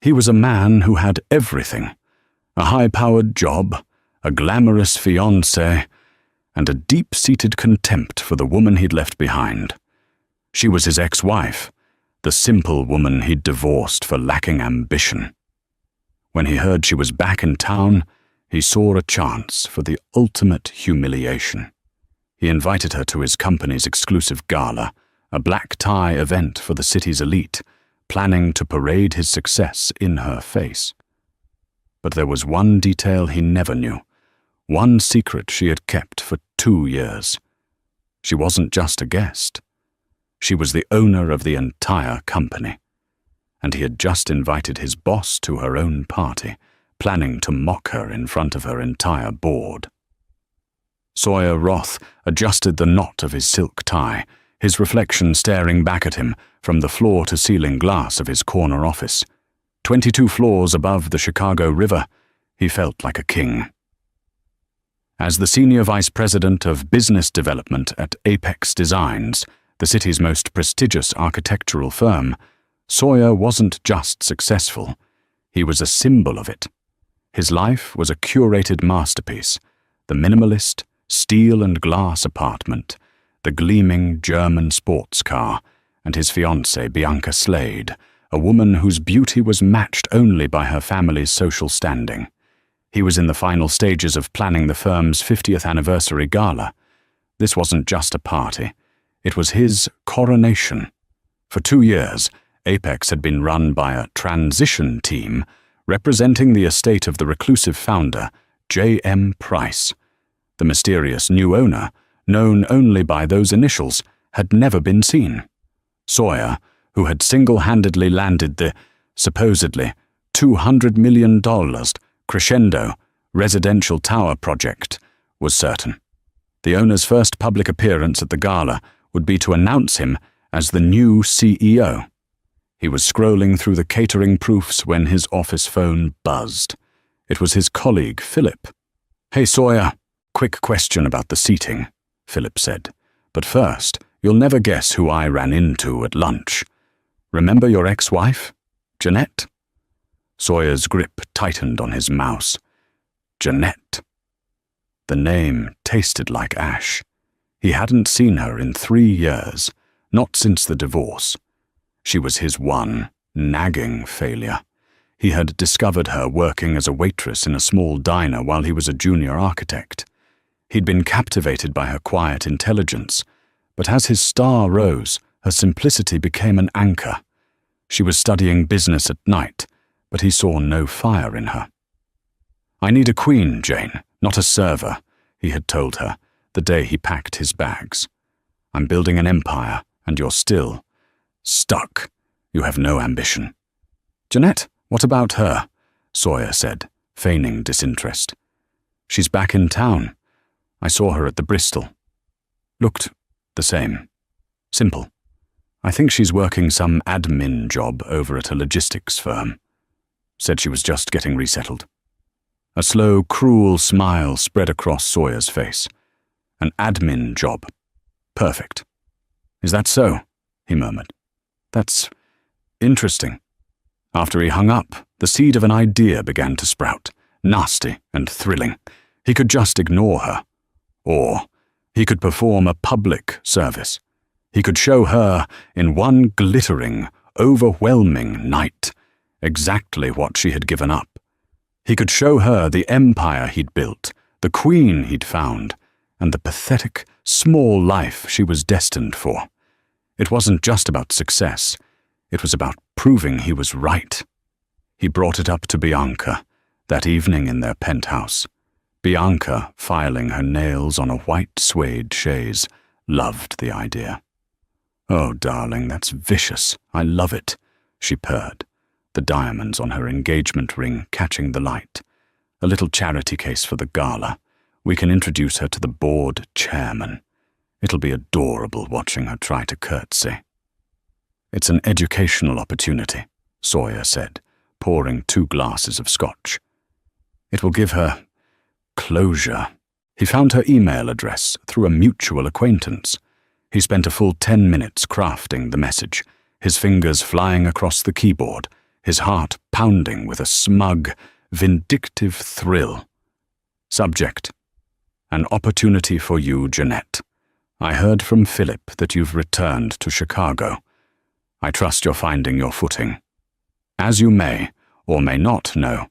He was a man who had everything: a high-powered job, a glamorous fiancée, and a deep-seated contempt for the woman he'd left behind. She was his ex-wife, the simple woman he'd divorced for lacking ambition. When he heard she was back in town, he saw a chance for the ultimate humiliation. He invited her to his company's exclusive gala, a black-tie event for the city's elite, planning to parade his success in her face. But there was one detail he never knew, one secret she had kept for 2 years. She wasn't just a guest. She was the owner of the entire company, and he had just invited his boss to her own party, planning to mock her in front of her entire board. Sawyer Roth adjusted the knot of his silk tie, his reflection staring back at him from the floor-to-ceiling glass of his corner office. 22 floors above the Chicago River, he felt like a king. As the senior vice president of business development at Apex Designs, the city's most prestigious architectural firm, Sawyer wasn't just successful, he was a symbol of it. His life was a curated masterpiece: the minimalist, steel and glass apartment, the gleaming German sports car, and his fiancée Bianca Slade, a woman whose beauty was matched only by her family's social standing. He was in the final stages of planning the firm's 50th anniversary gala. This wasn't just a party. It was his coronation. For 2 years, Apex had been run by a transition team representing the estate of the reclusive founder, J.M. Price. The mysterious new owner, known only by those initials, had never been seen. Sawyer, who had single-handedly landed the, supposedly, $200 million Crescendo residential tower project, was certain. The owner's first public appearance at the gala would be to announce him as the new CEO. He was scrolling through the catering proofs when his office phone buzzed. It was his colleague, Philip. "Hey, Sawyer, quick question about the seating," Philip said. "But first, you'll never guess who I ran into at lunch. Remember your ex-wife, Jeanette?" Sawyer's grip tightened on his mouse. Jeanette. The name tasted like ash. He hadn't seen her in 3 years, not since the divorce. She was his one, nagging failure. He had discovered her working as a waitress in a small diner while he was a junior architect. He'd been captivated by her quiet intelligence, but as his star rose, her simplicity became an anchor. She was studying business at night, but he saw no fire in her. "I need a queen, Jane, not a server," he had told her the day he packed his bags. "I'm building an empire, and you're still stuck. You have no ambition." "Jeanette, what about her?" Sawyer said, feigning disinterest. "She's back in town. I saw her at the Bristol. Looked the same. Simple. I think she's working some admin job over at a logistics firm. Said she was just getting resettled." A slow, cruel smile spread across Sawyer's face. "An admin job. Perfect. Is that so?" he murmured. "That's interesting." After he hung up, the seed of an idea began to sprout, nasty and thrilling. He could just ignore her. Or he could perform a public service. He could show her, in one glittering, overwhelming night, exactly what she had given up. He could show her the empire he'd built, the queen he'd found, and the pathetic, small life she was destined for. It wasn't just about success. It was about proving he was right. He brought it up to Bianca that evening in their penthouse. Bianca, filing her nails on a white suede chaise, loved the idea. "Oh, darling, that's vicious. I love it," she purred, the diamonds on her engagement ring catching the light. "A little charity case for the gala. We can introduce her to the board chairman. It'll be adorable watching her try to curtsy." "It's an educational opportunity," Sawyer said, pouring 2 glasses of scotch. "It will give her closure." He found her email address through a mutual acquaintance. He spent a full 10 minutes crafting the message, his fingers flying across the keyboard, his heart pounding with a smug, vindictive thrill. Subject: An opportunity for you, Jeanette. I heard from Philip that you've returned to Chicago. I trust you're finding your footing. As you may, or may not know,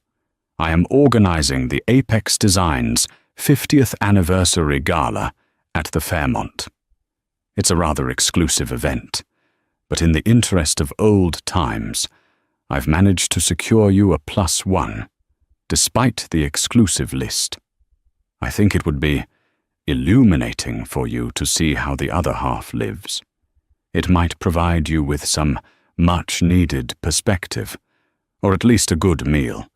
I am organizing the Apex Designs 50th Anniversary Gala at the Fairmont. It's a rather exclusive event, but in the interest of old times, I've managed to secure you a +1, despite the exclusive list. I think it would be illuminating for you to see how the other half lives. It might provide you with some much-needed perspective, or at least a good meal.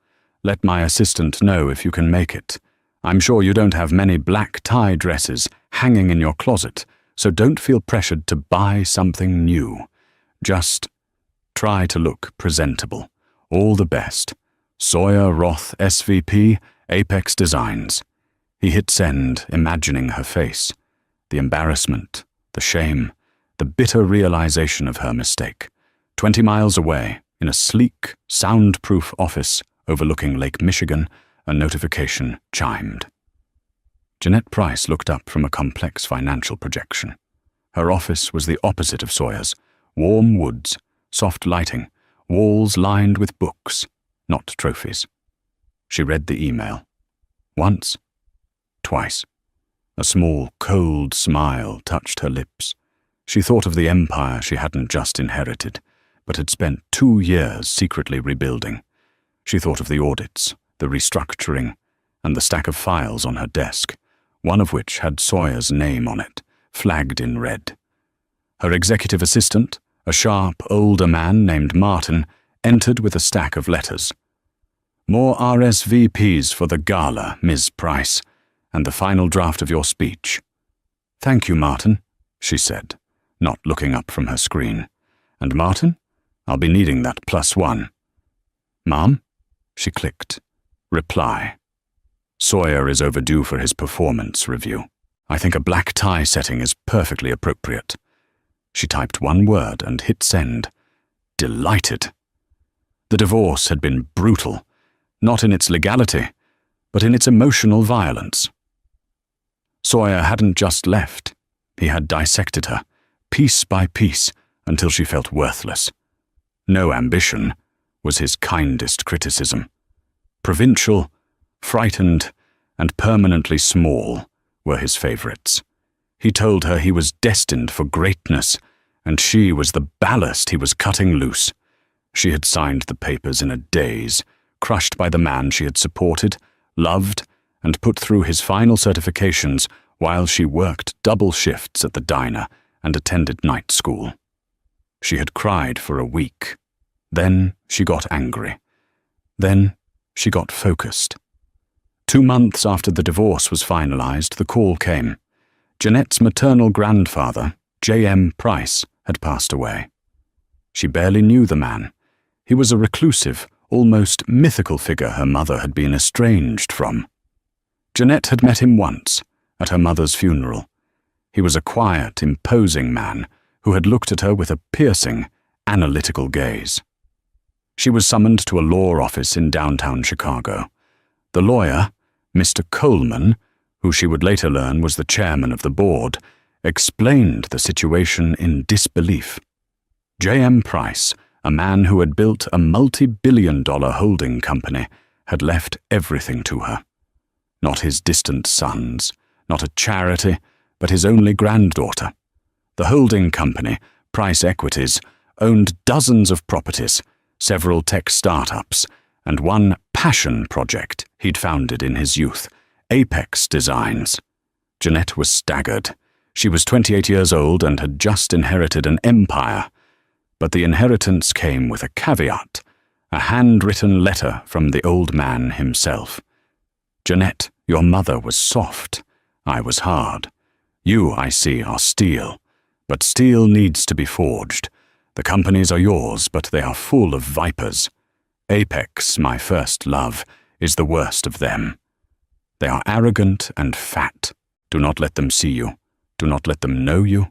Let my assistant know if you can make it. I'm sure you don't have many black tie dresses hanging in your closet, so don't feel pressured to buy something new. Just try to look presentable. All the best. Sawyer Roth, SVP, Apex Designs. He hit send, imagining her face. The embarrassment, the shame, the bitter realization of her mistake. 20 miles away, in a sleek, soundproof office overlooking Lake Michigan, a notification chimed. Jeanette Price looked up from a complex financial projection. Her office was the opposite of Sawyer's. Warm woods, soft lighting, walls lined with books, not trophies. She read the email. Once. Twice. A small, cold smile touched her lips. She thought of the empire she hadn't just inherited, but had spent 2 years secretly rebuilding. She thought of the audits, the restructuring, and the stack of files on her desk, one of which had Sawyer's name on it, flagged in red. Her executive assistant, a sharp, older man named Martin, entered with a stack of letters. More RSVPs for the gala, Ms. Price, and the final draft of your speech. Thank you, Martin, she said, not looking up from her screen. And Martin, I'll be needing that +1. Mom? She clicked. Reply. Sawyer is overdue for his performance review. I think a black tie setting is perfectly appropriate. She typed one word and hit send. Delighted. The divorce had been brutal, not in its legality, but in its emotional violence. Sawyer hadn't just left. He had dissected her, piece by piece, until she felt worthless. No ambition was his kindest criticism. Provincial, frightened, and permanently small were his favorites. He told her he was destined for greatness, and she was the ballast he was cutting loose. She had signed the papers in a daze, crushed by the man she had supported, loved, and put through his final certifications while she worked double shifts at the diner and attended night school. She had cried for a week. Then she got angry. Then she got focused. 2 months after the divorce was finalized, the call came. Jeanette's maternal grandfather, J.M. Price, had passed away. She barely knew the man. He was a reclusive, almost mythical figure her mother had been estranged from. Jeanette had met him once, at her mother's funeral. He was a quiet, imposing man who had looked at her with a piercing, analytical gaze. She was summoned to a law office in downtown Chicago. The lawyer, Mr. Coleman, who she would later learn was the chairman of the board, explained the situation in disbelief. J.M. Price, a man who had built a multi-billion-dollar holding company, had left everything to her. Not his distant sons, not a charity, but his only granddaughter. The holding company, Price Equities, owned dozens of properties, several tech startups, and one passion project he'd founded in his youth, Apex Designs. Jeanette was staggered. She was 28 years old and had just inherited an empire. But the inheritance came with a caveat, a handwritten letter from the old man himself. Jeanette, your mother was soft. I was hard. You, I see, are steel. But steel needs to be forged. The companies are yours, but they are full of vipers. Apex, my first love, is the worst of them. They are arrogant and fat. Do not let them see you. Do not let them know you.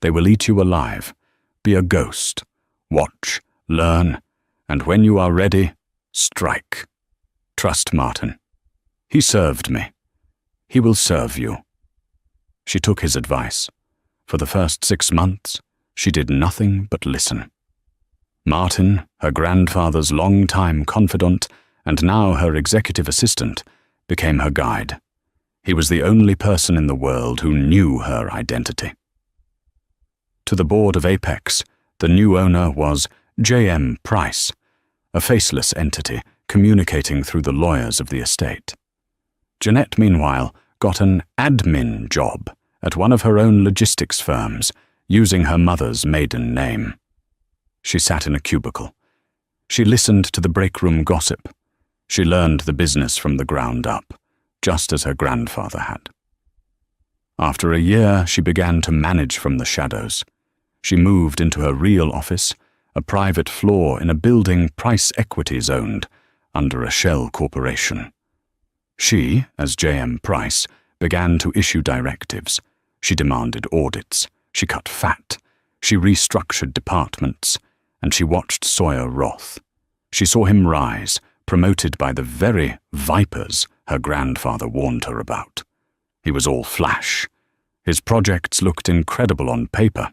They will eat you alive. Be a ghost. Watch, learn, And when you are ready, strike. Trust Martin. He served me. He will serve you." She took his advice. For the first 6 months, she did nothing but listen. Martin, her grandfather's long-time confidant and now her executive assistant, became her guide. He was the only person in the world who knew her identity. To the board of Apex, the new owner was J.M. Price, a faceless entity communicating through the lawyers of the estate. Jeanette, meanwhile, got an admin job at one of her own logistics firms, using her mother's maiden name. She sat in a cubicle. She listened to the break-room gossip. She learned the business from the ground up, just as her grandfather had. After a year, she began to manage from the shadows. She moved into her real office, a private floor in a building Price Equities owned, under a shell corporation. She, as J.M. Price, began to issue directives. She demanded audits. She cut fat. She restructured departments. And she watched Sawyer Roth. She saw him rise, promoted by the very vipers her grandfather warned her about. He was all flash. His projects looked incredible on paper,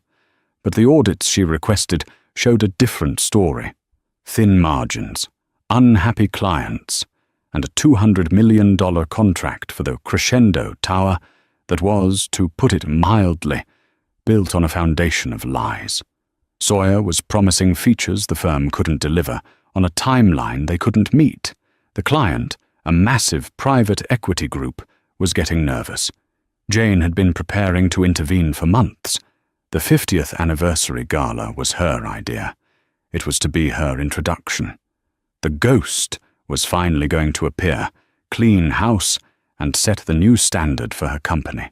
but the audits she requested showed a different story. Thin margins, unhappy clients, and a $200 million contract for the Crescendo Tower that was, to put it mildly, built on a foundation of lies. Sawyer was promising features the firm couldn't deliver on a timeline they couldn't meet. The client, a massive private equity group, was getting nervous. Jane had been preparing to intervene for months. The 50th anniversary gala was her idea. It was to be her introduction. The ghost was finally going to appear, clean house, and set the new standard for her company.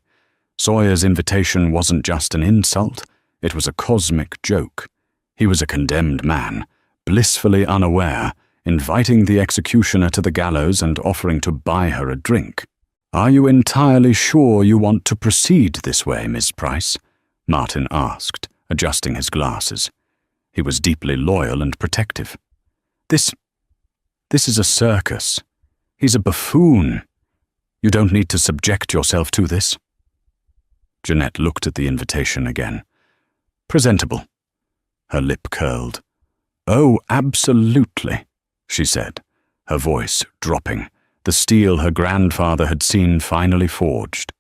Sawyer's invitation wasn't just an insult, it was a cosmic joke. He was a condemned man, blissfully unaware, inviting the executioner to the gallows and offering to buy her a drink. "Are you entirely sure you want to proceed this way, Miss Price?" Martin asked, adjusting his glasses. He was deeply loyal and protective. This is a circus. He's a buffoon. You don't need to subject yourself to this." Jeanette looked at the invitation again. "Presentable." Her lip curled. "Oh, absolutely," she said, her voice dropping, the steel her grandfather had seen finally forged.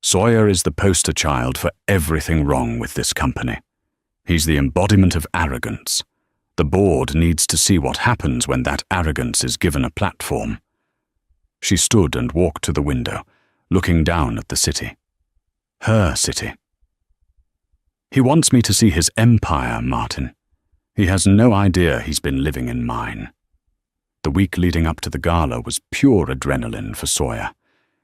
"Sawyer is the poster child for everything wrong with this company. He's the embodiment of arrogance. The board needs to see what happens when that arrogance is given a platform." She stood and walked to the window, looking down at the city. Her city. "He wants me to see his empire, Martin. He has no idea he's been living in mine." The week leading up to the gala was pure adrenaline for Sawyer.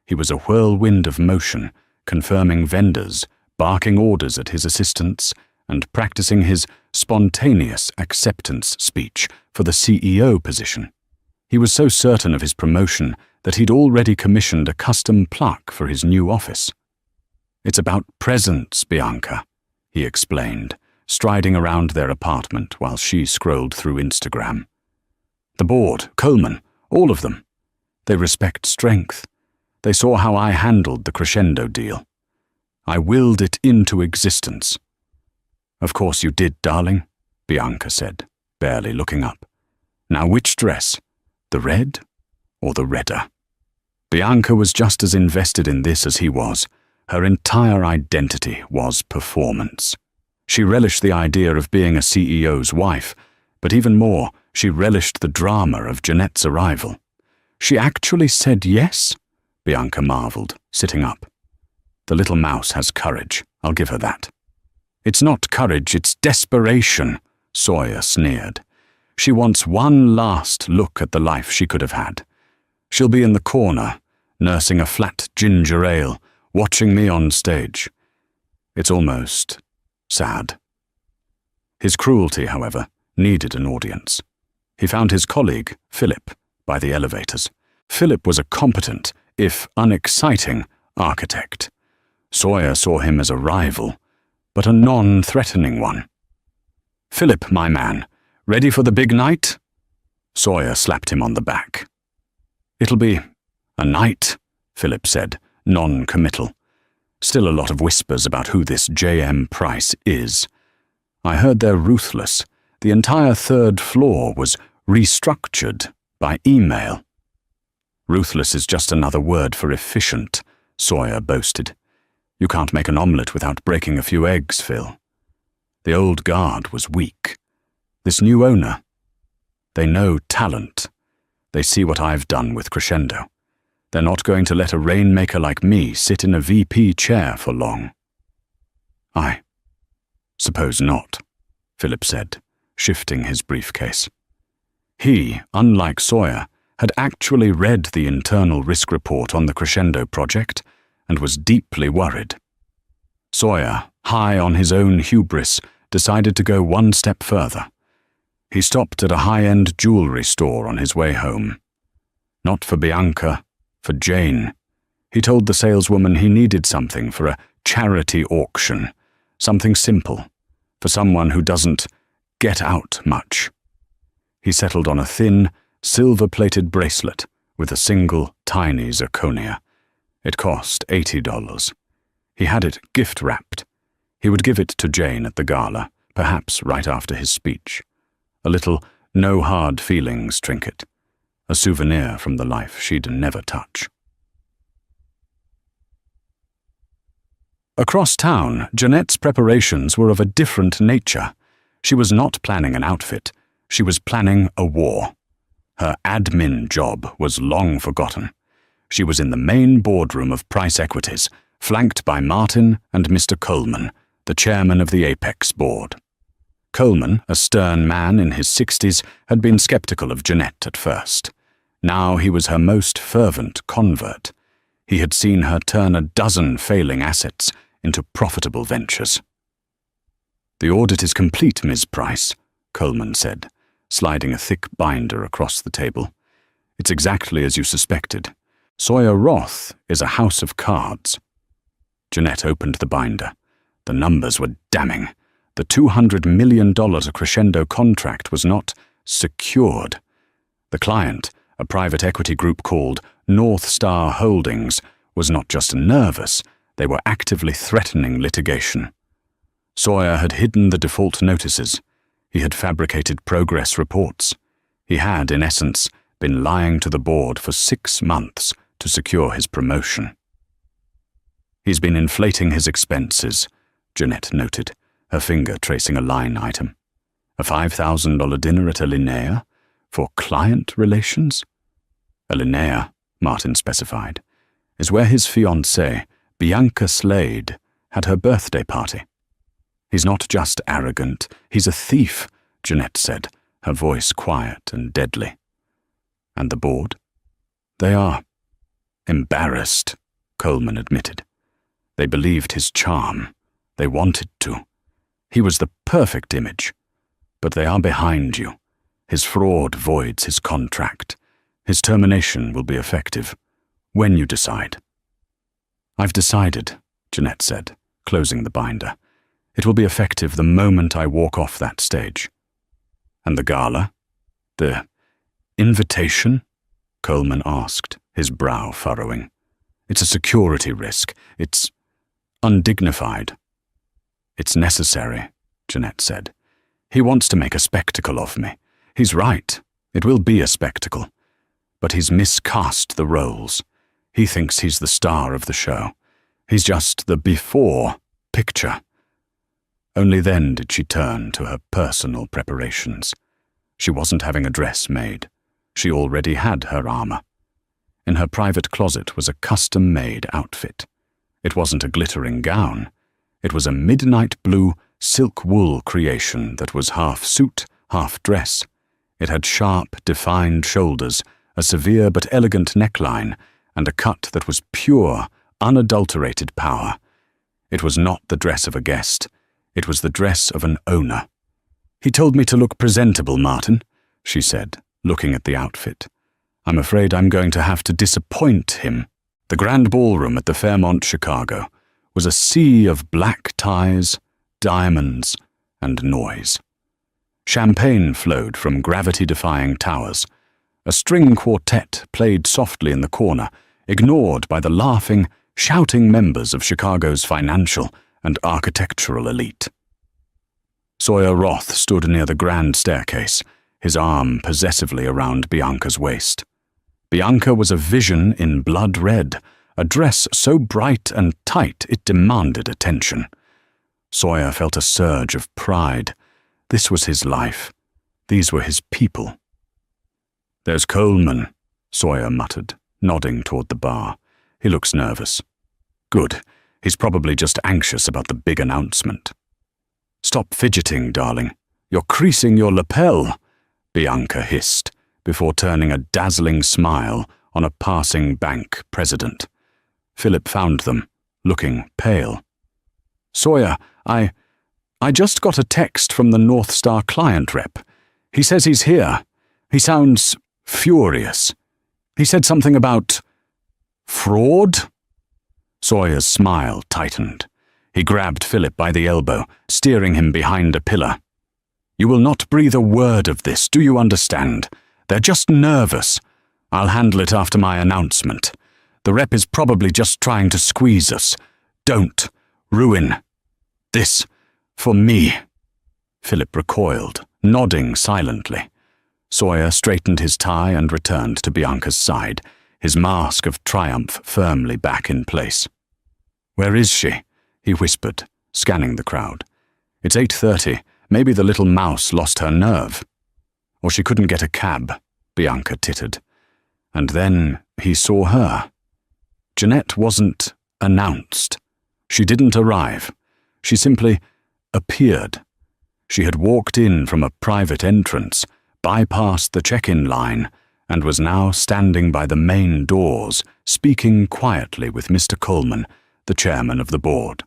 He was a whirlwind of motion, confirming vendors, barking orders at his assistants, and practicing his spontaneous acceptance speech for the CEO position. He was so certain of his promotion that he'd already commissioned a custom plaque for his new office. "It's about presents, Bianca," he explained, striding around their apartment while she scrolled through Instagram. "The board, Coleman, all of them. They respect strength. They saw how I handled the Crescendo deal. I willed it into existence." "Of course you did, darling," Bianca said, barely looking up. "Now which dress? The red or the redder?" Bianca was just as invested in this as he was. Her entire identity was performance. She relished the idea of being a CEO's wife, but even more, she relished the drama of Jeanette's arrival. "She actually said yes?" Bianca marveled, sitting up. "The little mouse has courage, I'll give her that." "It's not courage, it's desperation," Sawyer sneered. "She wants one last look at the life she could have had. She'll be in the corner, nursing a flat ginger ale, watching me on stage. It's almost sad." His cruelty, however, needed an audience. He found his colleague, Philip, by the elevators. Philip was a competent, if unexciting, architect. Sawyer saw him as a rival, but a non-threatening one. "Philip, my man, Ready for the big night?" Sawyer slapped him on the back. "It'll be a night," Philip said, non-committal. Still a lot of whispers about who this J.M. Price is. "I heard they're ruthless. The entire third floor was restructured by email." "Ruthless is just another word for efficient," Sawyer boasted. "You can't make an omelette without breaking a few eggs, Phil." The old guard was weak. This new owner, they know talent. They see what I've done with Crescendo. They're not going to let a rainmaker like me sit in a VP chair for long. "I suppose not," Philip said, shifting his briefcase. He, unlike Sawyer, had actually read the internal risk report on the Crescendo project and was deeply worried. Sawyer, high on his own hubris, decided to go one step further. He stopped at a high-end jewelry store on his way home. Not for Bianca, for Jane. He told the saleswoman he needed something for a charity auction, something simple, for someone who doesn't get out much. He settled on a thin, silver-plated bracelet with a single, tiny zirconia. It cost $80. He had it gift-wrapped. He would give it to Jane at the gala, perhaps right after his speech. A little no-hard-feelings trinket. A souvenir from the life she'd never touch. Across town, Jeanette's preparations were of a different nature. She was not planning an outfit. She was planning a war. Her admin job was long forgotten. She was in the main boardroom of Price Equities, flanked by Martin and Mr. Coleman, the chairman of the Apex board. Coleman, a stern man in his 60s, had been skeptical of Jeanette at first. Now he was her most fervent convert. He had seen her turn a dozen failing assets into profitable ventures. "The audit is complete, Ms. Price," Coleman said, sliding a thick binder across the table. "It's exactly as you suspected. Sawyer Roth is a house of cards." Jeanette opened the binder. The numbers were damning. The $200 million Crescendo contract was not secured. The client, a private equity group called North Star Holdings, was not just nervous, they were actively threatening litigation. Sawyer had hidden the default notices. He had fabricated progress reports. He had, in essence, been lying to the board for 6 months to secure his promotion. "He's been inflating his expenses," Jeanette noted, her finger tracing a line item. "A $5,000 dinner at a Linnea? For client relations?" "A Linnea," Martin specified, "is where his fiancée, Bianca Slade, had her birthday party." "He's not just arrogant, he's a thief," Jeanette said, her voice quiet and deadly. "And the board?" "They are embarrassed," Coleman admitted. "They believed his charm. They wanted to. He was the perfect image. But they are behind you. His fraud voids his contract. His termination will be effective when you decide." "I've decided," Jeanette said, closing the binder. "It will be effective the moment I walk off that stage." "And the gala? The invitation?" Coleman asked, his brow furrowing. "It's a security risk. It's undignified." "It's necessary," Jeanette said. "He wants to make a spectacle of me. He's right. It will be a spectacle. But he's miscast the roles. He thinks he's the star of the show. He's just the before picture." Only then did she turn to her personal preparations. She wasn't having a dress made. She already had her armor. In her private closet was a custom-made outfit. It wasn't a glittering gown. It was a midnight blue silk wool creation that was half suit, half dress. It had sharp, defined shoulders, a severe but elegant neckline, and a cut that was pure, unadulterated power. It was not the dress of a guest. It was the dress of an owner. "He told me to look presentable, Martin," she said, looking at the outfit. "I'm afraid I'm going to have to disappoint him." The grand ballroom at the Fairmont Chicago was a sea of black ties, diamonds, and noise. Champagne flowed from gravity-defying towers. A string quartet played softly in the corner, ignored by the laughing, shouting members of Chicago's financial and architectural elite. Sawyer Roth stood near the grand staircase, his arm possessively around Bianca's waist. Bianca was a vision in blood red, a dress so bright and tight it demanded attention. Sawyer felt a surge of pride. This was his life. These were his people. "There's Coleman," Sawyer muttered, nodding toward the bar. "He looks nervous." "Good. He's probably just anxious about the big announcement." "Stop fidgeting, darling. You're creasing your lapel," Bianca hissed, before turning a dazzling smile on a passing bank president. Philip found them, looking pale. "Sawyer, I just got a text from the North Star client rep. He says he's here. He sounds furious. He said something about fraud?" Sawyer's smile tightened. He grabbed Philip by the elbow, steering him behind a pillar. "You will not breathe a word of this, do you understand? They're just nervous. I'll handle it after my announcement. The rep is probably just trying to squeeze us. Don't ruin this for me." Philip recoiled, nodding silently. Sawyer straightened his tie and returned to Bianca's side, his mask of triumph firmly back in place. "Where is she?" he whispered, scanning the crowd. "It's 8:30. Maybe the little mouse lost her nerve." "Or she couldn't get a cab," Bianca tittered. And then he saw her. Jeanette wasn't announced. She didn't arrive. She simply appeared. She had walked in from a private entrance, bypassed the check-in line, and was now standing by the main doors, speaking quietly with Mr. Coleman, the chairman of the board.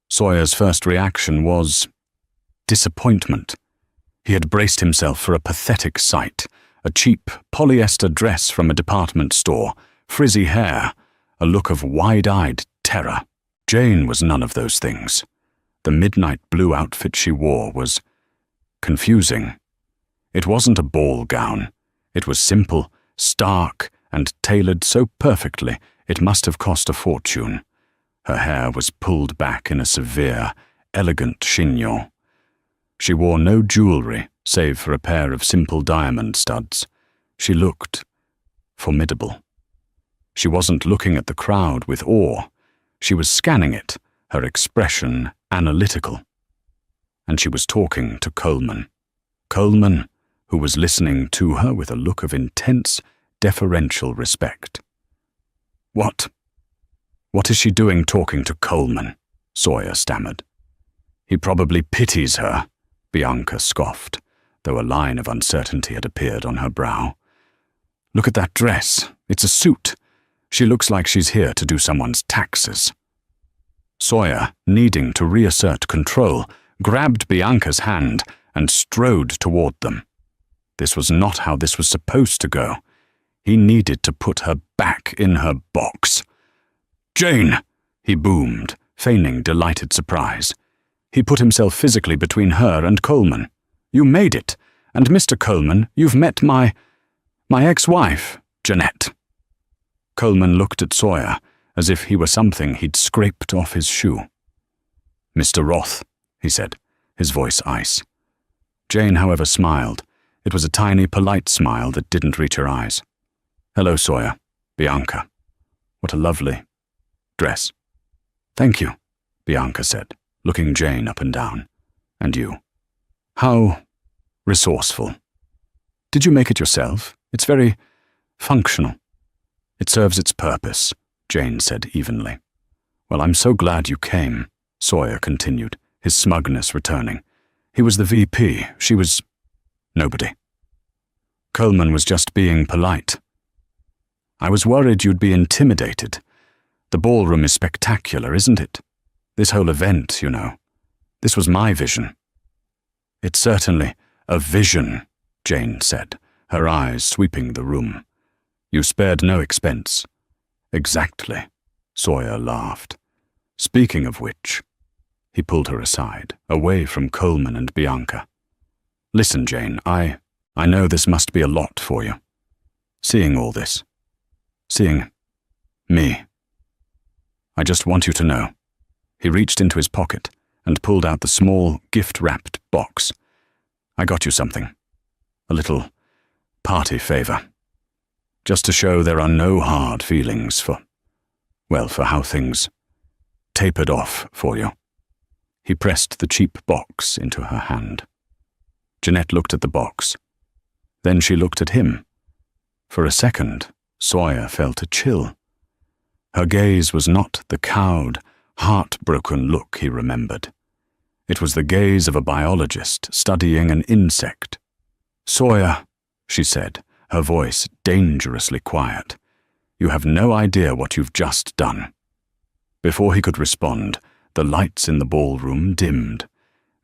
Sawyer's first reaction was disappointment. He had braced himself for a pathetic sight, a cheap polyester dress from a department store, frizzy hair, a look of wide-eyed terror. Jane was none of those things. The midnight blue outfit she wore was confusing. It wasn't a ball gown. It was simple, stark, and tailored so perfectly it must have cost a fortune. Her hair was pulled back in a severe, elegant chignon. She wore no jewelry save for a pair of simple diamond studs. She looked formidable. She wasn't looking at the crowd with awe. She was scanning it, her expression analytical. And she was talking to Coleman. Coleman, who was listening to her with a look of intense, deferential respect. What is she doing talking to Coleman?" Sawyer stammered. "He probably pities her," Bianca scoffed, though a line of uncertainty had appeared on her brow. "Look at that dress. It's a suit. She looks like she's here to do someone's taxes." Sawyer, needing to reassert control, grabbed Bianca's hand and strode toward them. This was not how this was supposed to go. He needed to put her back in her box. "Jane!" he boomed, feigning delighted surprise. He put himself physically between her and Coleman. "You made it, and Mr. Coleman, you've met my ex-wife, Jeanette." Coleman looked at Sawyer as if he were something he'd scraped off his shoe. "Mr. Roth," he said, his voice ice. Jane, however, smiled. It was a tiny, polite smile that didn't reach her eyes. "Hello, Sawyer. Bianca. What a lovely dress." "Thank you," Bianca said, looking Jane up and down. "And you? How resourceful. Did you make it yourself? It's very functional." "It serves its purpose," Jane said evenly. "Well, I'm so glad you came," Sawyer continued, his smugness returning. "He was the VP. She was nobody. Coleman was just being polite. I was worried you'd be intimidated. The ballroom is spectacular, isn't it? This whole event, you know. This was my vision." "It's certainly a vision," Jane said, her eyes sweeping the room. "You spared no expense." "Exactly," Sawyer laughed. "Speaking of which," he pulled her aside, away from Coleman and Bianca. Listen, Jane, I know this must be a lot for you. Seeing all this. Seeing me. I just want you to know." He reached into his pocket and pulled out the small, gift-wrapped box. "I got you something. A little party favor. Just to show there are no hard feelings for how things tapered off for you." He pressed the cheap box into her hand. Jeanette looked at the box. Then she looked at him. For a second, Sawyer felt a chill. Her gaze was not the cowed, heartbroken look he remembered. It was the gaze of a biologist studying an insect. "Sawyer," she said, her voice dangerously quiet, "you have no idea what you've just done." Before he could respond, the lights in the ballroom dimmed.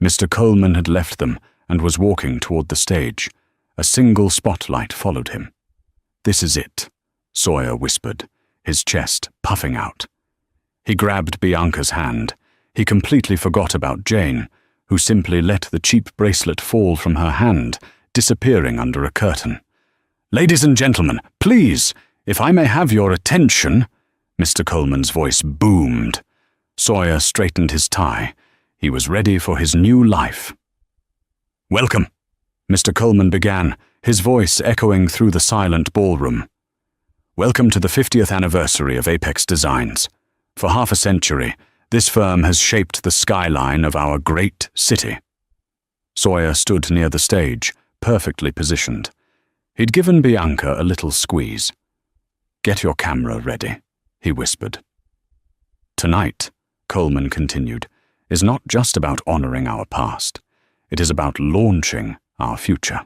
Mr. Coleman had left them and was walking toward the stage. A single spotlight followed him. "This is it," Sawyer whispered, his chest puffing out. He grabbed Bianca's hand. He completely forgot about Jane, who simply let the cheap bracelet fall from her hand, disappearing under a curtain. "Ladies and gentlemen, please, if I may have your attention," Mr. Coleman's voice boomed. Sawyer straightened his tie. He was ready for his new life. "Welcome," Mr. Coleman began, his voice echoing through the silent ballroom. "Welcome to the 50th anniversary of Apex Designs. For half a century, this firm has shaped the skyline of our great city." Sawyer stood near the stage, perfectly positioned. He'd given Bianca a little squeeze. "Get your camera ready," he whispered. "Tonight," Coleman continued, "is not just about honoring our past. It is about launching our future.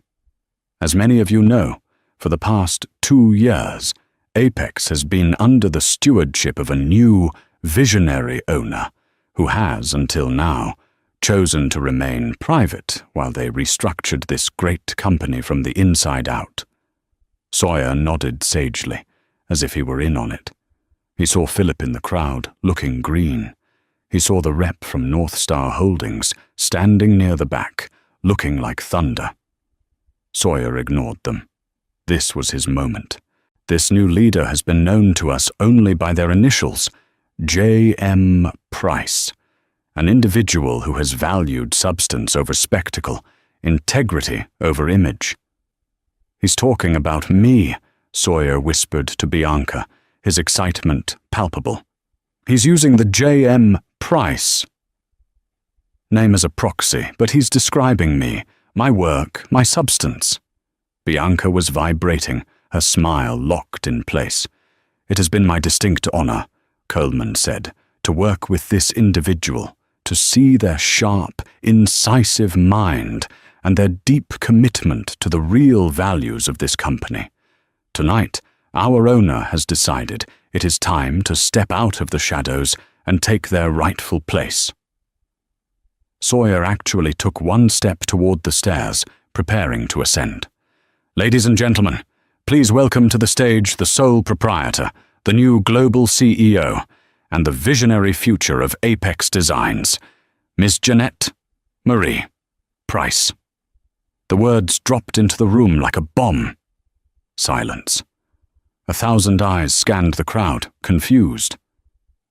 As many of you know, for the past 2 years, Apex has been under the stewardship of a new, visionary owner who has, until now, chosen to remain private while they restructured this great company from the inside out." Sawyer nodded sagely, as if he were in on it. He saw Philip in the crowd, looking green. He saw the rep from North Star Holdings standing near the back, looking like thunder. Sawyer ignored them. This was his moment. This new leader has been known to us only by their initials, J.M. Price, an individual who has valued substance over spectacle, integrity over image. "He's talking about me," Sawyer whispered to Bianca, his excitement palpable. "He's using the J.M. Price name as a proxy, but he's describing me, my work, my substance." Bianca was vibrating, her smile locked in place. "It has been my distinct honor," Coleman said, "to work with this individual, to see their sharp, incisive mind and their deep commitment to the real values of this company. Tonight, our owner has decided it is time to step out of the shadows and take their rightful place." Sawyer actually took one step toward the stairs, preparing to ascend. "Ladies and gentlemen, please welcome to the stage the sole proprietor, the new global CEO, and the visionary future of Apex Designs, Ms. Jeanette Marie Price." The words dropped into the room like a bomb. Silence. 1,000 eyes scanned the crowd, confused.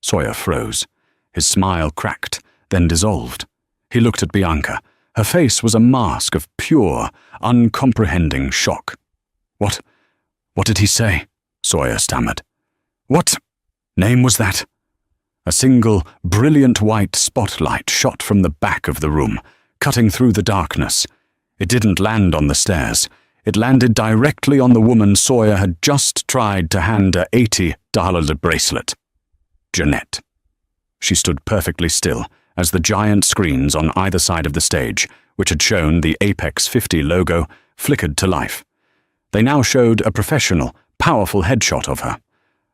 Sawyer froze. His smile cracked, then dissolved. He looked at Bianca. Her face was a mask of pure, uncomprehending shock. What did he say?" Sawyer stammered. "What name was that?" A single, brilliant white spotlight shot from the back of the room, cutting through the darkness. It didn't land on the stairs. It landed directly on the woman Sawyer had just tried to hand a $80 bracelet. Jeanette. She stood perfectly still as the giant screens on either side of the stage, which had shown the Apex 50 logo, flickered to life. They now showed a professional, powerful headshot of her.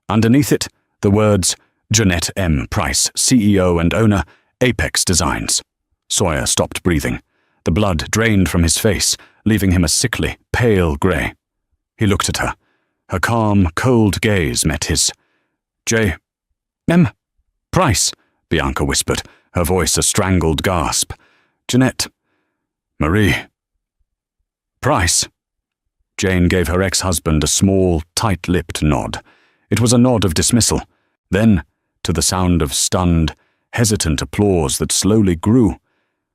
Underneath it, the words, "Jeanette M. Price, CEO and owner, Apex Designs." Sawyer stopped breathing. The blood drained from his face, leaving him a sickly, pale grey. He looked at her. Her calm, cold gaze met his. "J. M. Price," Bianca whispered, her voice a strangled gasp. "Jeanette Marie Price." Jane gave her ex-husband a small, tight-lipped nod. It was a nod of dismissal. Then, to the sound of stunned, hesitant applause that slowly grew,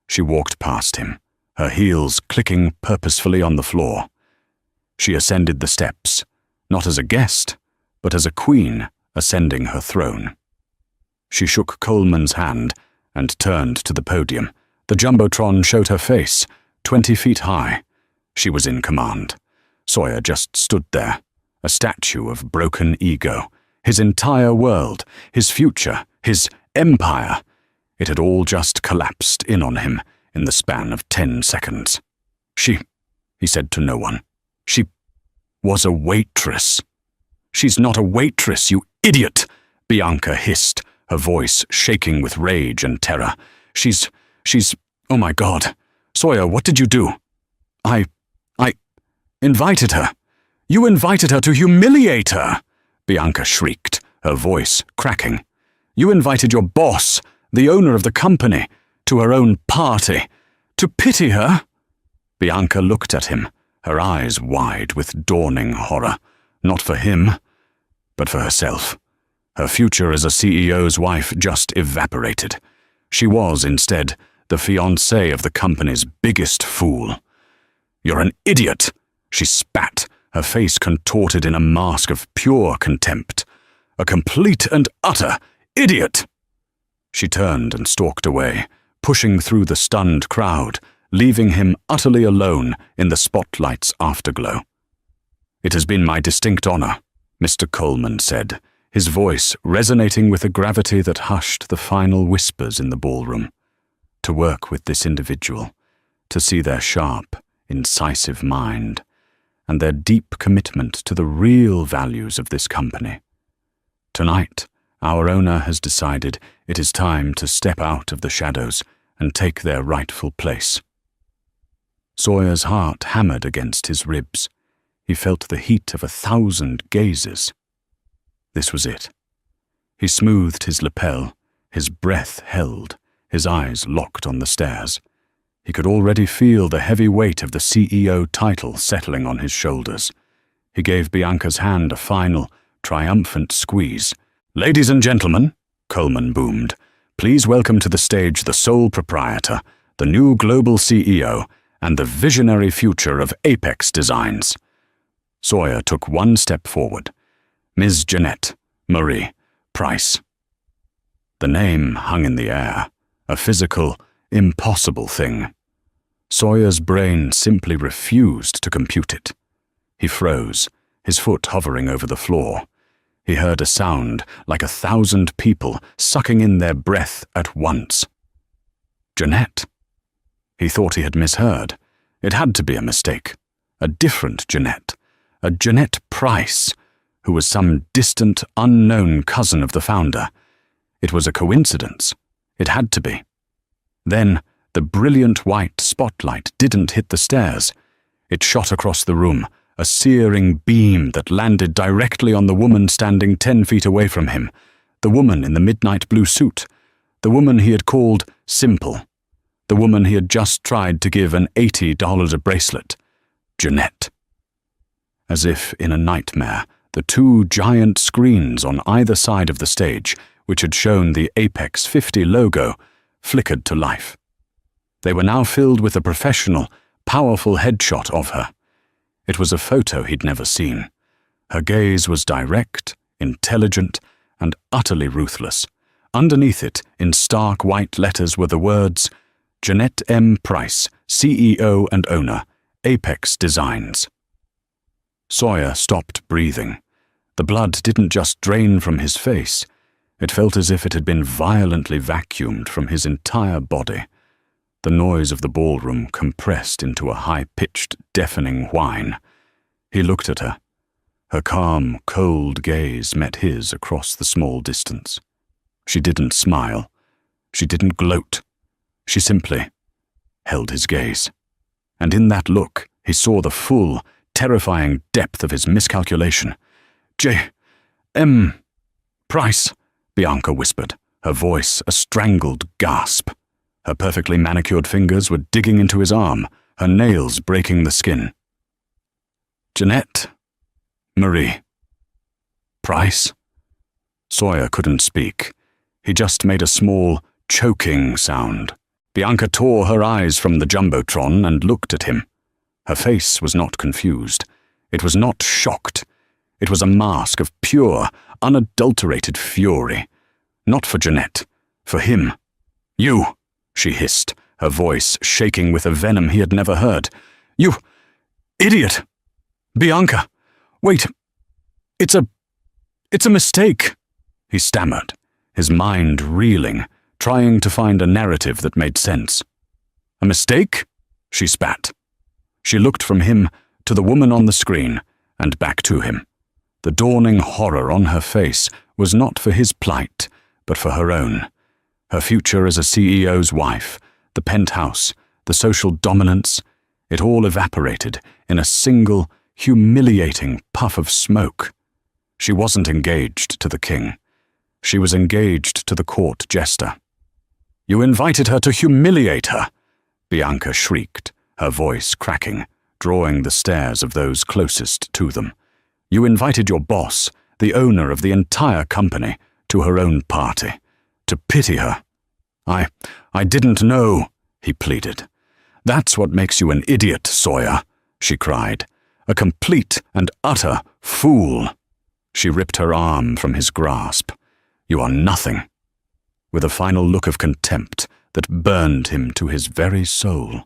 she walked past him, her heels clicking purposefully on the floor. She ascended the steps, not as a guest, but as a queen ascending her throne. She shook Coleman's hand and turned to the podium. The jumbotron showed her face, 20 feet high. She was in command. Sawyer just stood there, a statue of broken ego. His entire world, his future, his empire. It had all just collapsed in on him in the span of 10 seconds. He said to no one. She was a waitress. "She's not a waitress, you idiot," Bianca hissed, her voice shaking with rage and terror. She's, oh my God. Sawyer, what did you do?" I invited her. "You invited her to humiliate her," Bianca shrieked, her voice cracking. "You invited your boss, the owner of the company, to her own party. To pity her?" Bianca looked at him, her eyes wide with dawning horror. Not for him, but for herself. Her future as a CEO's wife just evaporated. She was, instead, the fiancée of the company's biggest fool. "You're an idiot," she spat, her face contorted in a mask of pure contempt. "A complete and utter idiot!" She turned and stalked away, pushing through the stunned crowd, leaving him utterly alone in the spotlight's afterglow. "It has been my distinct honor," Mr. Coleman said, his voice resonating with a gravity that hushed the final whispers in the ballroom, "to work with this individual, to see their sharp, incisive mind, and their deep commitment to the real values of this company. Tonight, our owner has decided it is time to step out of the shadows and take their rightful place." Sawyer's heart hammered against his ribs. He felt the heat of 1,000 gazes. This was it. He smoothed his lapel, his breath held, his eyes locked on the stairs. He could already feel the heavy weight of the CEO title settling on his shoulders. He gave Bianca's hand a final, triumphant squeeze. "Ladies and gentlemen," Coleman boomed, "please welcome to the stage the sole proprietor, the new global CEO, and the visionary future of Apex Designs." Sawyer took one step forward. "Ms. Jeanette Marie Price." The name hung in the air, a physical, impossible thing. Sawyer's brain simply refused to compute it. He froze, his foot hovering over the floor. He heard a sound like 1,000 people sucking in their breath at once. Jeanette. He thought he had misheard. It had to be a mistake. A different Jeanette. A Jeanette Price, who was some distant, unknown cousin of the founder. It was a coincidence. It had to be. Then, the brilliant white spotlight didn't hit the stairs. It shot across the room, a searing beam that landed directly on the woman standing 10 feet away from him, the woman in the midnight blue suit, the woman he had called simple, the woman he had just tried to give an $80 a bracelet, Jeanette. As if in a nightmare, the two giant screens on either side of the stage, which had shown the Apex 50 logo, flickered to life. They were now filled with a professional, powerful headshot of her. It was a photo he'd never seen. Her gaze was direct, intelligent, and utterly ruthless. Underneath it, in stark white letters, were the words, "Jeanette M. Price, CEO and owner, Apex Designs." Sawyer stopped breathing. The blood didn't just drain from his face. It felt as if it had been violently vacuumed from his entire body. The noise of the ballroom compressed into a high-pitched, deafening whine. He looked at her. Her calm, cold gaze met his across the small distance. She didn't smile. She didn't gloat. She simply held his gaze. And in that look, he saw the full, terrifying depth of his miscalculation. "J.M. Price," Bianca whispered, her voice a strangled gasp. Her perfectly manicured fingers were digging into his arm, her nails breaking the skin. Jeanette? Marie? Price? Sawyer couldn't speak. He just made a small, choking sound. Bianca tore her eyes from the jumbotron and looked at him. Her face was not confused. It was not shocked. It was a mask of pure, unadulterated fury. Not for Jeanette. For him. You, she hissed, her voice shaking with a venom he had never heard. You idiot! Bianca! Wait! It's a mistake, he stammered, his mind reeling, trying to find a narrative that made sense. A mistake? She spat. She looked from him to the woman on the screen and back to him. The dawning horror on her face was not for his plight, but for her own. Her future as a CEO's wife, the penthouse, the social dominance, it all evaporated in a single, humiliating puff of smoke. She wasn't engaged to the king. She was engaged to the court jester. You invited her to humiliate her, Bianca shrieked, her voice cracking, drawing the stares of those closest to them. You invited your boss, the owner of the entire company, to her own party, to pity her. I didn't know, he pleaded. That's what makes you an idiot, Sawyer, she cried. A complete and utter fool. She ripped her arm from his grasp. You are nothing. With a final look of contempt that burned him to his very soul.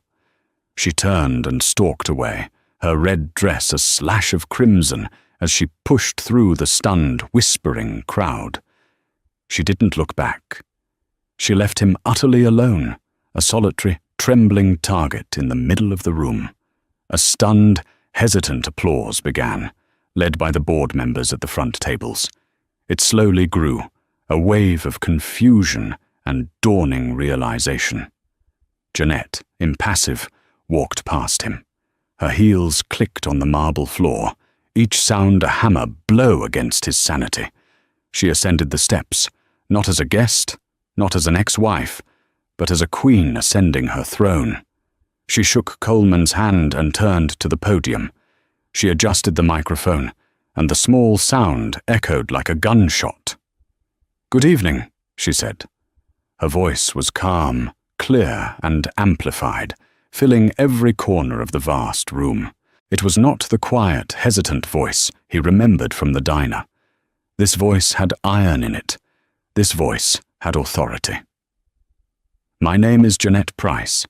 She turned and stalked away, her red dress a slash of crimson as she pushed through the stunned, whispering crowd. She didn't look back. She left him utterly alone, a solitary, trembling target in the middle of the room. A stunned, hesitant applause began, led by the board members at the front tables. It slowly grew, a wave of confusion and dawning realization. Jeanette, impassive, walked past him. Her heels clicked on the marble floor, each sound a hammer blow against his sanity. She ascended the steps, not as a guest, not as an ex-wife, but as a queen ascending her throne. She shook Coleman's hand and turned to the podium. She adjusted the microphone, and the small sound echoed like a gunshot. Good evening, she said. Her voice was calm, clear, and amplified, filling every corner of the vast room. It was not the quiet, hesitant voice he remembered from the diner. This voice had iron in it. This voice had authority. My name is Jeanette Price,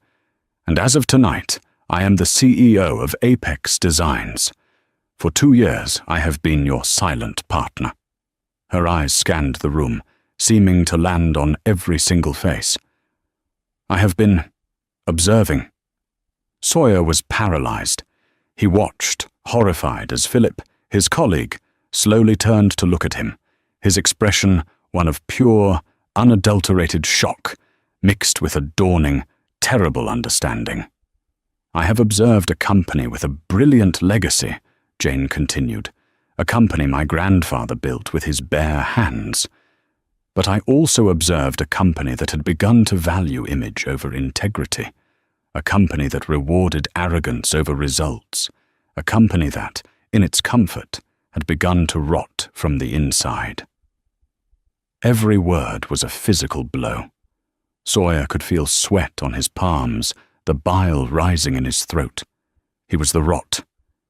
and as of tonight, I am the CEO of Apex Designs. For 2 years, I have been your silent partner. Her eyes scanned the room, seeming to land on every single face. I have been observing. Sawyer was paralyzed. He watched, horrified, as Philip, his colleague, slowly turned to look at him, his expression one of pure, unadulterated shock, mixed with a dawning, terrible understanding. I have observed a company with a brilliant legacy, Jane continued, a company my grandfather built with his bare hands. But I also observed a company that had begun to value image over integrity, a company that rewarded arrogance over results, a company that, in its comfort, had begun to rot from the inside. Every word was a physical blow. Sawyer could feel sweat on his palms, the bile rising in his throat. He was the rot.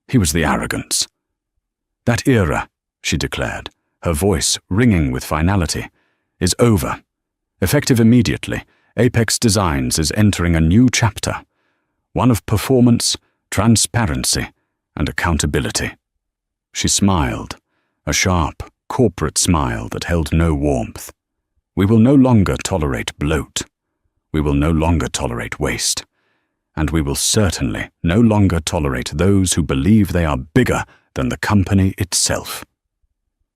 He was the arrogance. That era, she declared, her voice ringing with finality, is over. Effective immediately, Apex Designs is entering a new chapter, one of performance, transparency, and accountability. She smiled, a sharp, corporate smile that held no warmth. We will no longer tolerate bloat. We will no longer tolerate waste. And we will certainly no longer tolerate those who believe they are bigger than the company itself.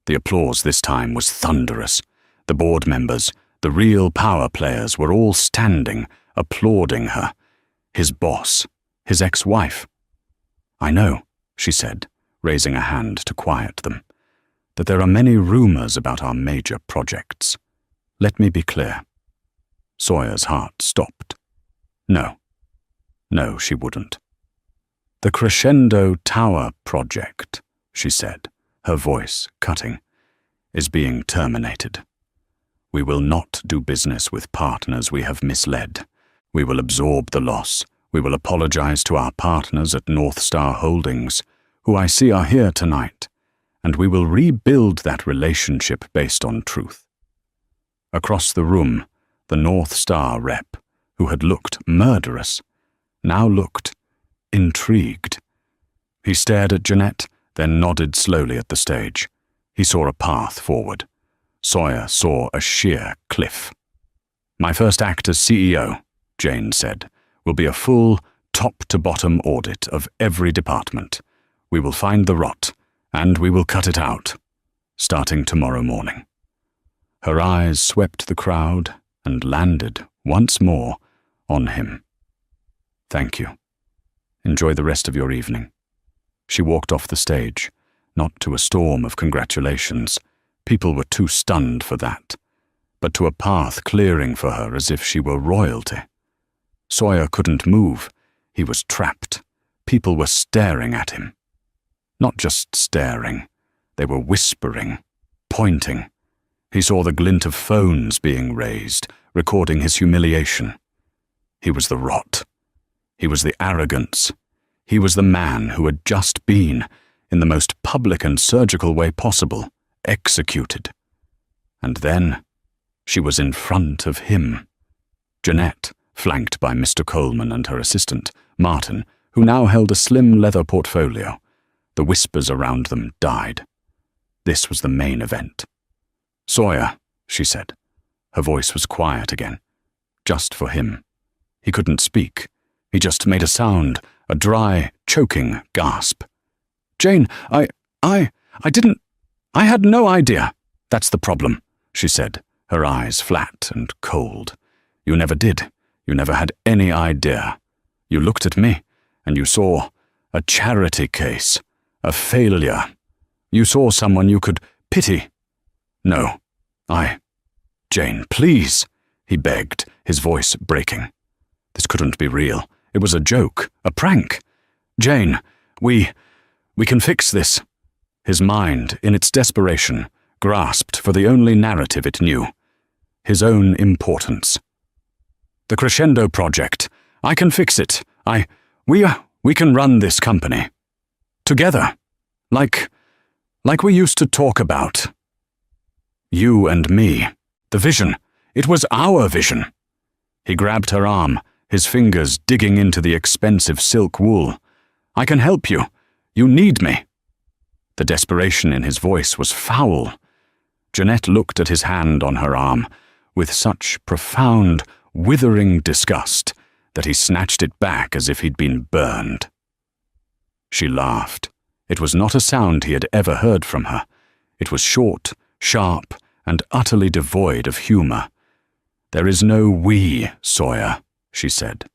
The applause this time was thunderous. The board members, the real power players, were all standing, applauding her. His boss, his ex-wife. I know, she said, raising a hand to quiet them, that there are many rumors about our major projects. Let me be clear. Sawyer's heart stopped. No, she wouldn't. The Crescendo Tower project, she said, her voice cutting, is being terminated. We will not do business with partners we have misled. We will absorb the loss. We will apologize to our partners at North Star Holdings, who I see are here tonight, and we will rebuild that relationship based on truth. Across the room, the North Star rep, who had looked murderous, now looked intrigued. He stared at Jeanette, then nodded slowly at the stage. He saw a path forward. Sawyer saw a sheer cliff. My first act as CEO, Jane said, will be a full, top-to-bottom audit of every department. We will find the rot, and we will cut it out, starting tomorrow morning. Her eyes swept the crowd and landed, once more, on him. Thank you. Enjoy the rest of your evening. She walked off the stage, not to a storm of congratulations. People were too stunned for that, but to a path clearing for her as if she were royalty. Sawyer couldn't move. He was trapped. People were staring at him. Not just staring. They were whispering, pointing. He saw the glint of phones being raised, recording his humiliation. He was the rot. He was the arrogance. He was the man who had just been, in the most public and surgical way possible, executed. And then she was in front of him. Jeanette, flanked by Mr. Coleman and her assistant, Martin, who now held a slim leather portfolio. The whispers around them died. This was the main event. Sawyer, she said. Her voice was quiet again. Just for him. He couldn't speak. He just made a sound, a dry, choking gasp. Jane, I had no idea. That's the problem, she said, her eyes flat and cold. You never did. You never had any idea. You looked at me, and you saw a charity case, a failure. You saw someone you could pity. No, Jane, please, he begged, his voice breaking. This couldn't be real. It was a joke, a prank. Jane, we can fix this. His mind, in its desperation, grasped for the only narrative it knew. His own importance. The Crescendo project. I can fix it. We can run this company. Together. Like we used to talk about. You and me. The vision. It was our vision. He grabbed her arm, his fingers digging into the expensive silk wool. I can help you. You need me. The desperation in his voice was foul. Jeanette looked at his hand on her arm with such profound, withering disgust that he snatched it back as if he'd been burned. She laughed. It was not a sound he had ever heard from her. It was short, sharp, and utterly devoid of humor. There is no we, Sawyer, she said.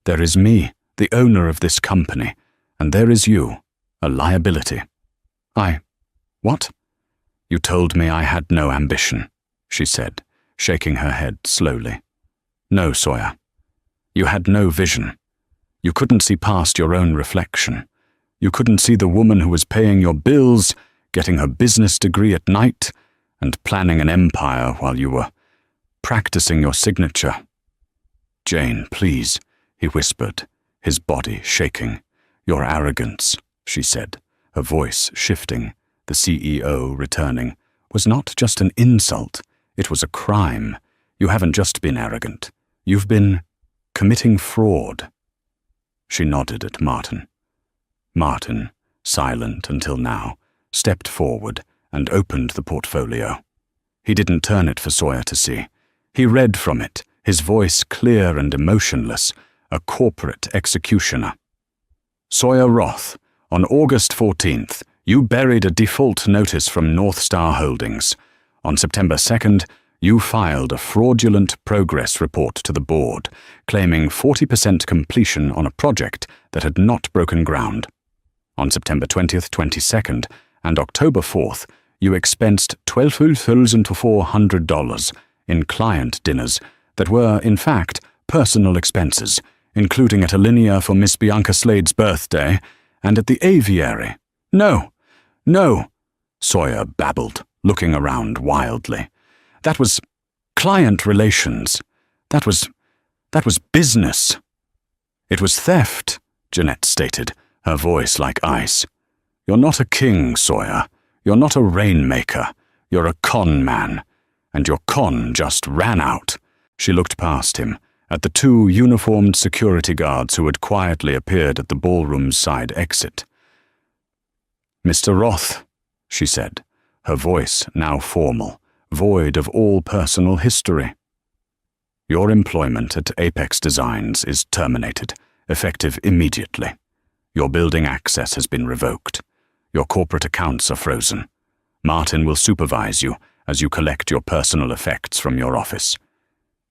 There is me, the owner of this company, and there is you, a liability. What? You told me I had no ambition, she said, shaking her head slowly. No, Sawyer. You had no vision. You couldn't see past your own reflection. You couldn't see the woman who was paying your bills, getting her business degree at night, and planning an empire while you were practicing your signature. Jane, please, he whispered, his body shaking. Your arrogance, she said, her voice shifting, the CEO returning, was not just an insult, it was a crime. You haven't just been arrogant. You've been committing fraud. She nodded at Martin. Martin, silent until now, stepped forward and opened the portfolio. He didn't turn it for Sawyer to see. He read from it, his voice clear and emotionless, a corporate executioner. Sawyer Roth, on August 14th, you buried a default notice from North Star Holdings. On September 2nd, you filed a fraudulent progress report to the board, claiming 40% completion on a project that had not broken ground. On September 20th, 22nd, and October 4th, you expensed $12,400 in client dinners that were, in fact, personal expenses, including at Alinea for Miss Bianca Slade's birthday, and at the aviary. No, no, Sawyer babbled, looking around wildly. That was client relations. That was business. It was theft, Jeanette stated, her voice like ice. You're not a king, Sawyer. You're not a rainmaker. You're a con man. And your con just ran out. She looked past him, at the two uniformed security guards who had quietly appeared at the ballroom's side exit. Mr. Roth, she said, her voice now formal, void of all personal history. Your employment at Apex Designs is terminated, effective immediately. Your building access has been revoked. Your corporate accounts are frozen. Martin will supervise you as you collect your personal effects from your office.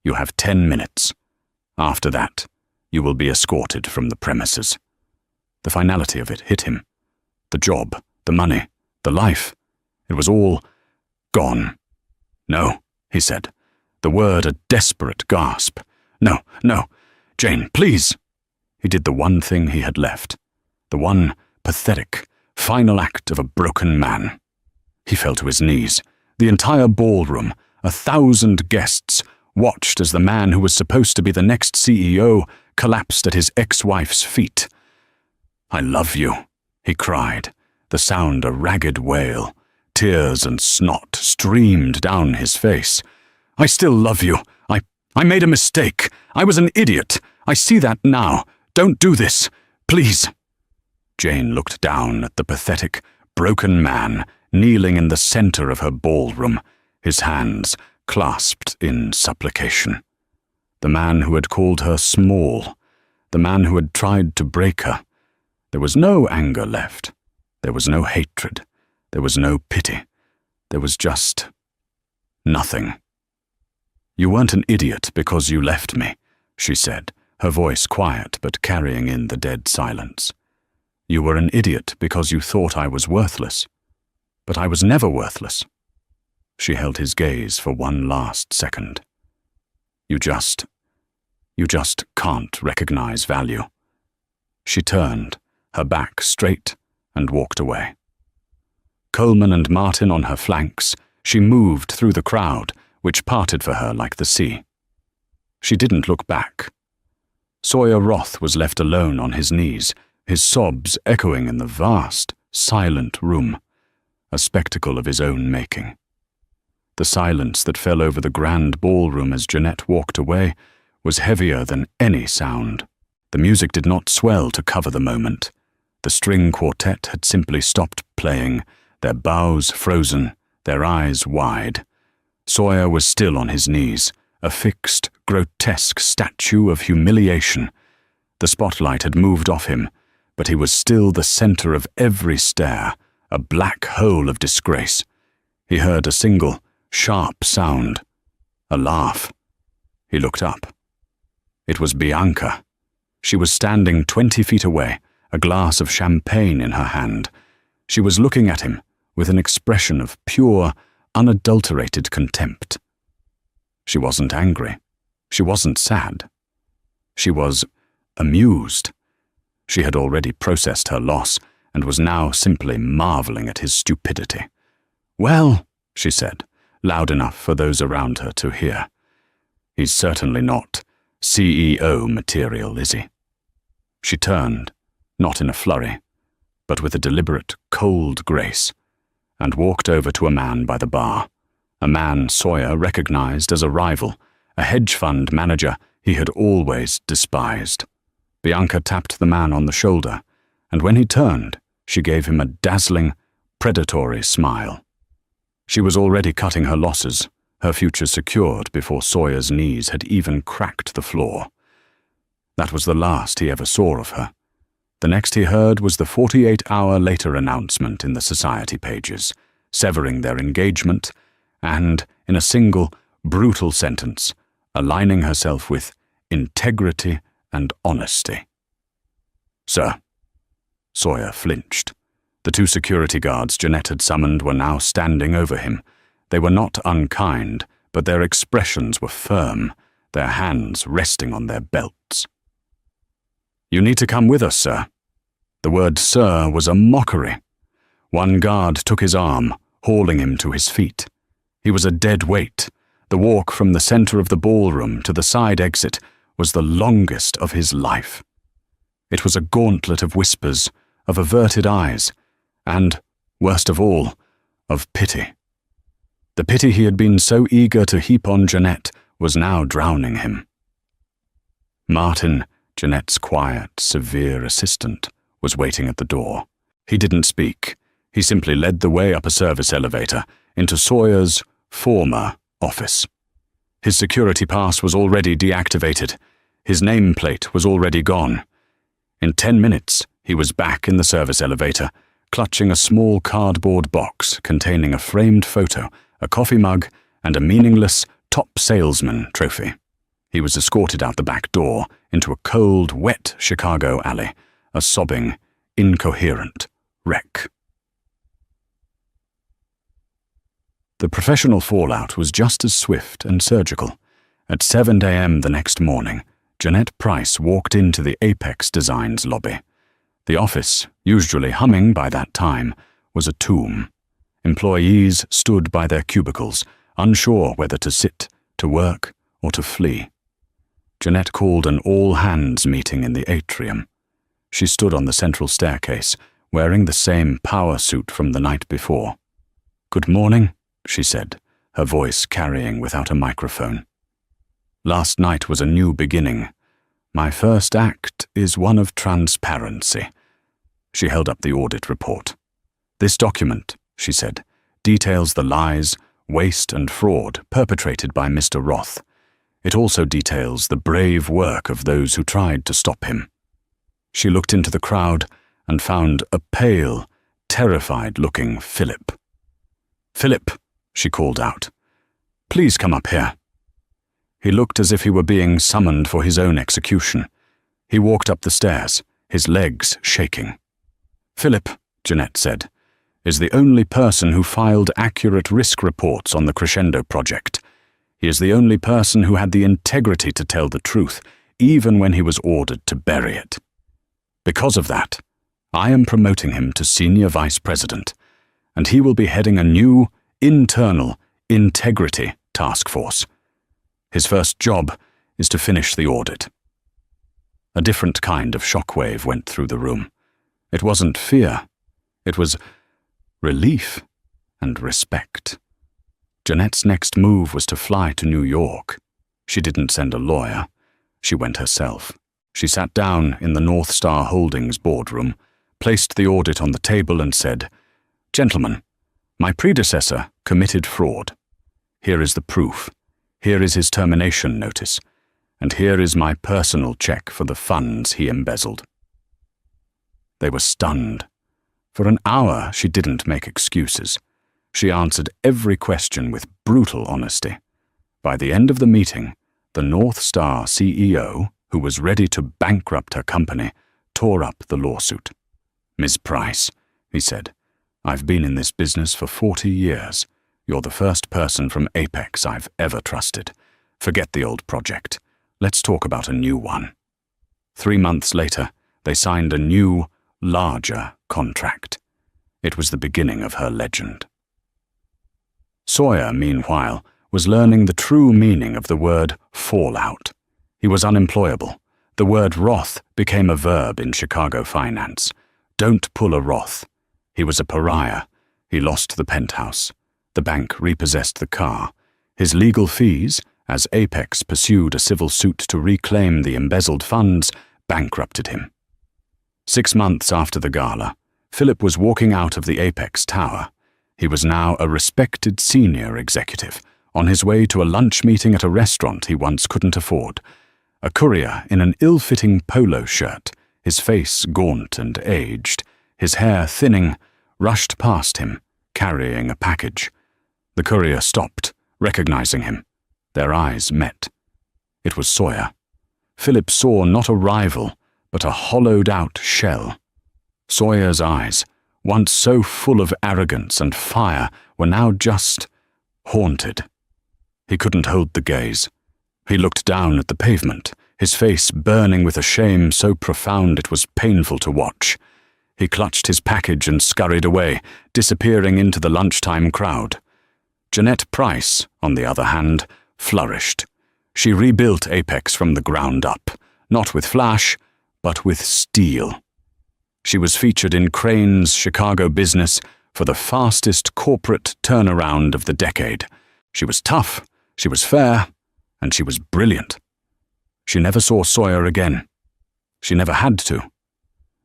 You have 10 minutes. After that, you will be escorted from the premises. The finality of it hit him. The job, the money, the life. It was all gone. No, he said, the word a desperate gasp. No, no, Jane, please. He did the one thing he had left, the one pathetic, final act of a broken man. He fell to his knees. The entire ballroom, 1,000 guests, watched as the man who was supposed to be the next CEO collapsed at his ex-wife's feet. I love you, he cried, the sound a ragged wail. Tears and snot streamed down his face. I still love you. I made a mistake. I was an idiot. I see that now. Don't do this. Please. Jane looked down at the pathetic, broken man kneeling in the center of her ballroom, his hands clasped in supplication. The man who had called her small, the man who had tried to break her. There was no anger left. There was no hatred. There was no pity. There was just nothing. You weren't an idiot because you left me, she said, her voice quiet but carrying in the dead silence. You were an idiot because you thought I was worthless. But I was never worthless. She held his gaze for one last second. You just can't recognize value. She turned, her back straight, and walked away. Coleman and Martin on her flanks, she moved through the crowd, which parted for her like the sea. She didn't look back. Sawyer Roth was left alone on his knees, his sobs echoing in the vast, silent room, a spectacle of his own making. The silence that fell over the grand ballroom as Jeanette walked away was heavier than any sound. The music did not swell to cover the moment. The string quartet had simply stopped playing, their bows frozen, their eyes wide. Sawyer was still on his knees, a fixed, grotesque statue of humiliation. The spotlight had moved off him, but he was still the center of every stare, a black hole of disgrace. He heard a single, sharp sound, a laugh. He looked up. It was Bianca. She was standing 20 feet away, a glass of champagne in her hand. She was looking at him with an expression of pure, unadulterated contempt. She wasn't angry. She wasn't sad. She was amused. She had already processed her loss and was now simply marveling at his stupidity. Well, she said, loud enough for those around her to hear. He's certainly not CEO material, is he? She turned, not in a flurry, but with a deliberate, cold grace, and walked over to a man by the bar, a man Sawyer recognized as a rival, a hedge fund manager he had always despised. Bianca tapped the man on the shoulder, and when he turned, she gave him a dazzling, predatory smile. She was already cutting her losses, her future secured before Sawyer's knees had even cracked the floor. That was the last he ever saw of her. The next he heard was the 48-hour later announcement in the society pages, severing their engagement and, in a single, brutal sentence, aligning herself with integrity and honesty. Sir. Sawyer flinched. The two security guards Jeanette had summoned were now standing over him. They were not unkind, but their expressions were firm, their hands resting on their belts. "You need to come with us, sir." The word "sir" was a mockery. One guard took his arm, hauling him to his feet. He was a dead weight. The walk from the center of the ballroom to the side exit was the longest of his life. It was a gauntlet of whispers, of averted eyes, and, worst of all, of pity. The pity he had been so eager to heap on Jeanette was now drowning him. Martin, Jeanette's quiet, severe assistant, was waiting at the door. He didn't speak. He simply led the way up a service elevator into Sawyer's former office. His security pass was already deactivated. His nameplate was already gone. In 10 minutes, he was back in the service elevator, clutching a small cardboard box containing a framed photo, a coffee mug, and a meaningless top salesman trophy. He was escorted out the back door into a cold, wet Chicago alley, a sobbing, incoherent wreck. The professional fallout was just as swift and surgical. At 7 a.m. the next morning, Jeanette Price walked into the Apex Designs lobby. The office, usually humming by that time, was a tomb. Employees stood by their cubicles, unsure whether to sit, to work, or to flee. Jeanette called an all-hands meeting in the atrium. She stood on the central staircase, wearing the same power suit from the night before. "Good morning," she said, her voice carrying without a microphone. "Last night was a new beginning. My first act is one of transparency." She held up the audit report. "This document," she said, "details the lies, waste, and fraud perpetrated by Mr. Roth. It also details the brave work of those who tried to stop him." She looked into the crowd and found a pale, terrified-looking Philip. "Philip," she called out, "please come up here." He looked as if he were being summoned for his own execution. He walked up the stairs, his legs shaking. "Philip," Jeanette said, "is the only person who filed accurate risk reports on the Crescendo project. He is the only person who had the integrity to tell the truth, even when he was ordered to bury it. Because of that, I am promoting him to Senior Vice President, and he will be heading a new, internal integrity task force. His first job is to finish the audit." A different kind of shockwave went through the room. It wasn't fear. It was relief and respect. Jeanette's next move was to fly to New York. She didn't send a lawyer. She went herself. She sat down in the North Star Holdings boardroom, placed the audit on the table and said, "Gentlemen, my predecessor committed fraud. Here is the proof. Here is his termination notice. And here is my personal check for the funds he embezzled." They were stunned. For an hour, she didn't make excuses. She answered every question with brutal honesty. By the end of the meeting, the North Star CEO, who was ready to bankrupt her company, tore up the lawsuit. "Ms. Price," he said, "I've been in this business for 40 years. You're the first person from Apex I've ever trusted. Forget the old project. Let's talk about a new one." 3 months later, they signed a new, larger contract. It was the beginning of her legend. Sawyer, meanwhile, was learning the true meaning of the word fallout. He was unemployable. The word Roth became a verb in Chicago finance. Don't pull a Roth. He was a pariah. He lost the penthouse. The bank repossessed the car. His legal fees, as Apex pursued a civil suit to reclaim the embezzled funds, bankrupted him. 6 months after the gala, Philip was walking out of the Apex Tower. He was now a respected senior executive, on his way to a lunch meeting at a restaurant he once couldn't afford. A courier in an ill-fitting polo shirt, his face gaunt and aged, his hair thinning, rushed past him, carrying a package. The courier stopped, recognizing him. Their eyes met. It was Sawyer. Philip saw not a rival, but a hollowed-out shell. Sawyer's eyes, once so full of arrogance and fire, were now just haunted. He couldn't hold the gaze. He looked down at the pavement, his face burning with a shame so profound it was painful to watch. He clutched his package and scurried away, disappearing into the lunchtime crowd. Jeanette Price, on the other hand, flourished. She rebuilt Apex from the ground up, not with flash, but with steel. She was featured in Crane's Chicago Business for the fastest corporate turnaround of the decade. She was tough, she was fair, and she was brilliant. She never saw Sawyer again. She never had to.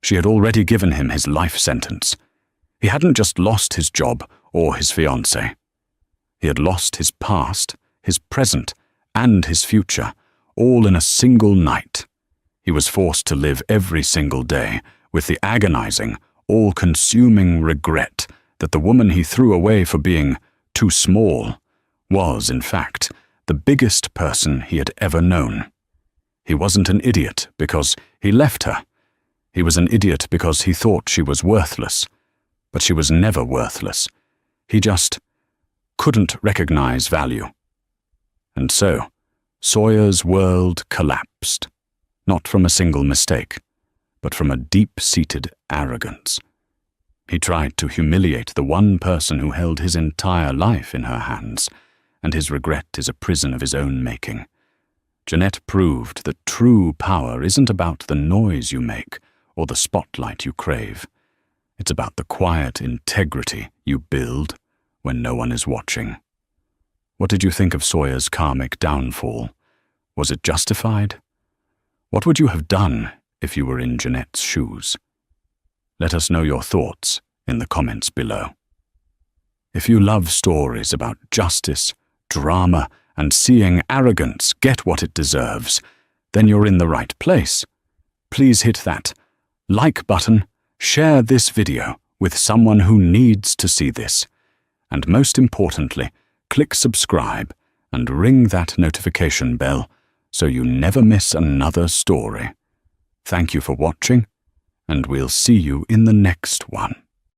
She had already given him his life sentence. He hadn't just lost his job or his fiancée. He had lost his past, his present, and his future, all in a single night. He was forced to live every single day with the agonizing, all-consuming regret that the woman he threw away for being too small was, in fact, the biggest person he had ever known. He wasn't an idiot because he left her. He was an idiot because he thought she was worthless. But she was never worthless. He just couldn't recognize value. And so, Sawyer's world collapsed, not from a single mistake, but from a deep-seated arrogance. He tried to humiliate the one person who held his entire life in her hands, and his regret is a prison of his own making. Jeanette proved that true power isn't about the noise you make or the spotlight you crave. It's about the quiet integrity you build when no one is watching. What did you think of Sawyer's karmic downfall? Was it justified? What would you have done if you were in Jeanette's shoes? Let us know your thoughts in the comments below. If you love stories about justice, drama, and seeing arrogance get what it deserves, then you're in the right place. Please hit that like button, share this video with someone who needs to see this, and most importantly, click subscribe and ring that notification bell so you never miss another story. Thank you for watching, and we'll see you in the next one.